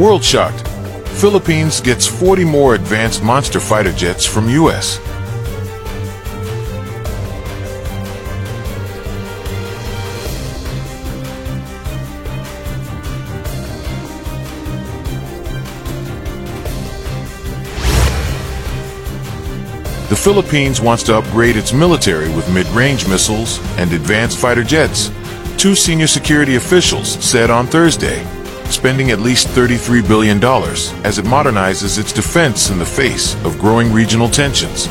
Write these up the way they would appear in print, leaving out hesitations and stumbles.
World shocked. Philippines gets 40 more advanced monster fighter jets from U.S. The Philippines wants to upgrade its military with mid-range missiles and advanced fighter jets, two senior security officials said on Thursday, spending at least $33 billion as it modernizes its defense in the face of growing regional tensions.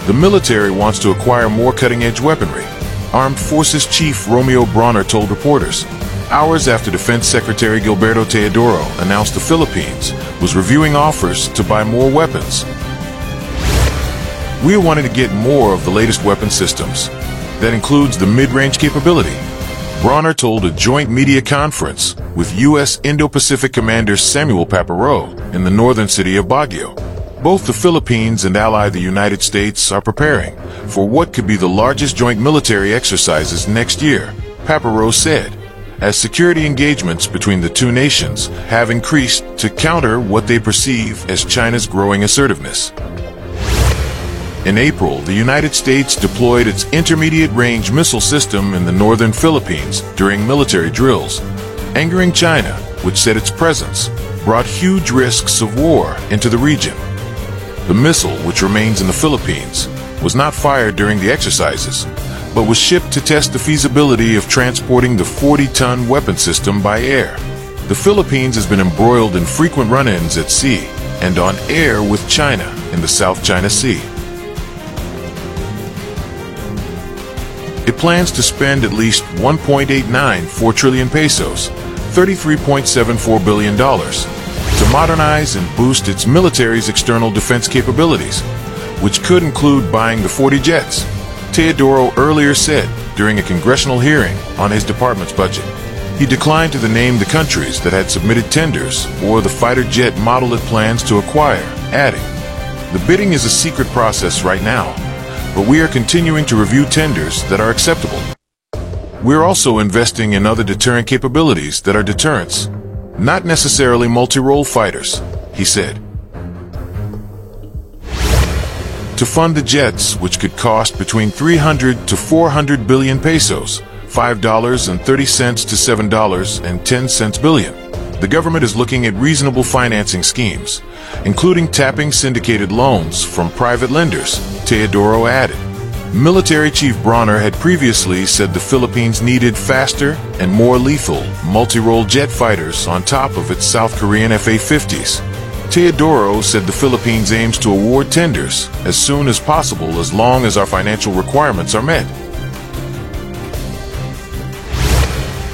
The military wants to acquire more cutting-edge weaponry, Armed Forces Chief Romeo Brawner told reporters, hours after Defense Secretary Gilberto Teodoro announced the Philippines was reviewing offers to buy more weapons. "We are wanting to get more of the latest weapon systems. That includes the mid-range capability," Brawner told a joint media conference with U.S. Indo-Pacific Commander Samuel Paparo in the northern city of Baguio. Both the Philippines and ally the United States are preparing for what could be the largest joint military exercises next year, Paparo said, as security engagements between the two nations have increased to counter what they perceive as China's growing assertiveness. In April, the United States deployed its intermediate-range missile system in the northern Philippines during military drills, angering China, which said its presence brought huge risks of war into the region. The missile, which remains in the Philippines, was not fired during the exercises, but was shipped to test the feasibility of transporting the 40-ton weapon system by air. The Philippines has been embroiled in frequent run-ins at sea and on air with China in the South China Sea. It plans to spend at least 1.894 trillion pesos, $33.74 billion, to modernize and boost its military's external defense capabilities, which could include buying the 40 jets, Teodoro earlier said during a congressional hearing on his department's budget. He declined to name the countries that had submitted tenders or the fighter jet model it plans to acquire, adding, "The bidding is a secret process right now, but we are continuing to review tenders that are acceptable. We're also investing in other deterrent capabilities that are deterrents, not necessarily multi-role fighters," he said. To fund the jets, which could cost between 300 to 400 billion pesos, $5.30 to $7.10 billion, the government is looking at reasonable financing schemes, including tapping syndicated loans from private lenders, Teodoro added. Military Chief Brawner had previously said the Philippines needed faster and more lethal multi-role jet fighters on top of its South Korean F-A-50s. Teodoro said the Philippines aims to award tenders as soon as possible as long as our financial requirements are met.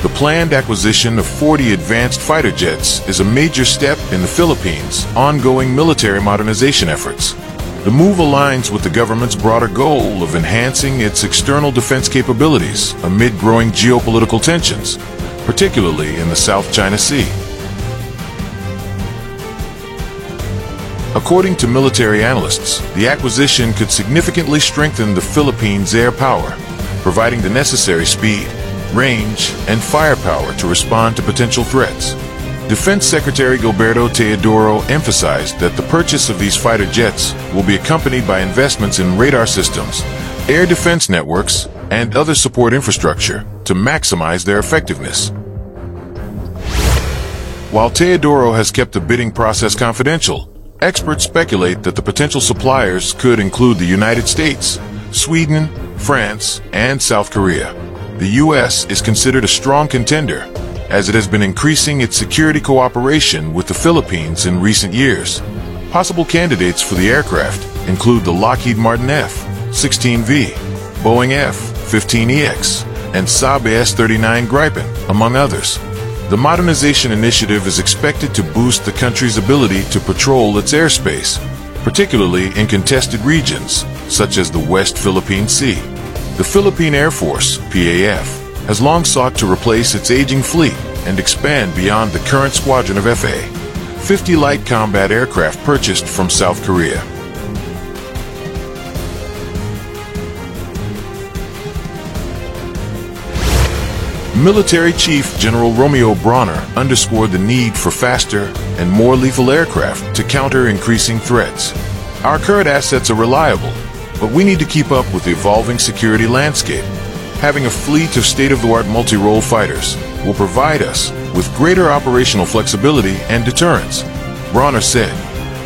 The planned acquisition of 40 advanced fighter jets is a major step in the Philippines' ongoing military modernization efforts. The move aligns with the government's broader goal of enhancing its external defense capabilities amid growing geopolitical tensions, particularly in the South China Sea. According to military analysts, the acquisition could significantly strengthen the Philippines' air power, providing the necessary speed, range, and firepower to respond to potential threats. Defense Secretary Gilberto Teodoro emphasized that the purchase of these fighter jets will be accompanied by investments in radar systems, air defense networks, and other support infrastructure to maximize their effectiveness. While Teodoro has kept the bidding process confidential, experts speculate that the potential suppliers could include the United States, Sweden, France, and South Korea. The U.S. is considered a strong contender, as it has been increasing its security cooperation with the Philippines in recent years. Possible candidates for the aircraft include the Lockheed Martin F-16V, Boeing F-15EX, and Saab S-39 Gripen, among others. The modernization initiative is expected to boost the country's ability to patrol its airspace, particularly in contested regions such as the West Philippine Sea. The Philippine Air Force, PAF, has long sought to replace its aging fleet and expand beyond the current squadron of F-A-50 light combat aircraft purchased from South Korea. Military Chief General Romeo Bronner underscored the need for faster and more lethal aircraft to counter increasing threats. Our current assets are reliable, but we need to keep up with the evolving security landscape. Having a fleet of state-of-the-art multi-role fighters will provide us with greater operational flexibility and deterrence, Bronner said.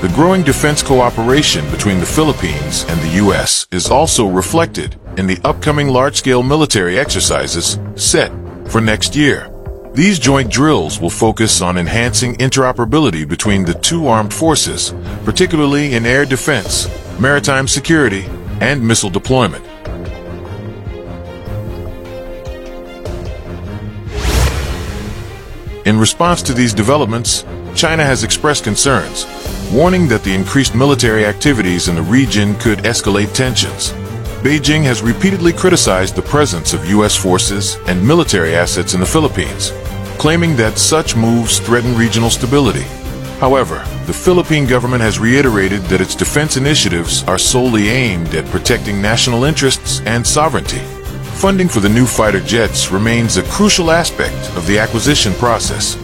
The growing defense cooperation between the Philippines and the U.S. is also reflected in the upcoming large-scale military exercises set for next year. These joint drills will focus on enhancing interoperability between the two armed forces, particularly in air defense, maritime security, and missile deployment. In response to these developments, China has expressed concerns, warning that the increased military activities in the region could escalate tensions. Beijing has repeatedly criticized the presence of U.S. forces and military assets in the Philippines, claiming that such moves threaten regional stability. However, the Philippine government has reiterated that its defense initiatives are solely aimed at protecting national interests and sovereignty. Funding for the new fighter jets remains a crucial aspect of the acquisition process.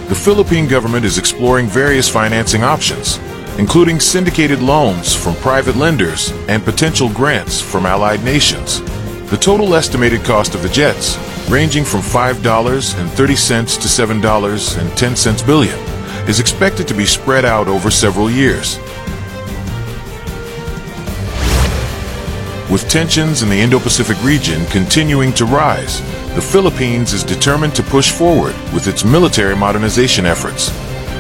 The Philippine government is exploring various financing options, including syndicated loans from private lenders and potential grants from allied nations. The total estimated cost of the jets, ranging from $5.30 to $7.10 billion, is expected to be spread out over several years. With tensions in the Indo-Pacific region continuing to rise, the Philippines is determined to push forward with its military modernization efforts.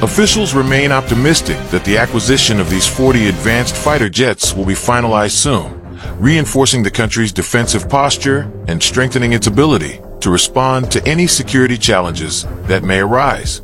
Officials remain optimistic that the acquisition of these 40 advanced fighter jets will be finalized soon, reinforcing the country's defensive posture and strengthening its ability to respond to any security challenges that may arise.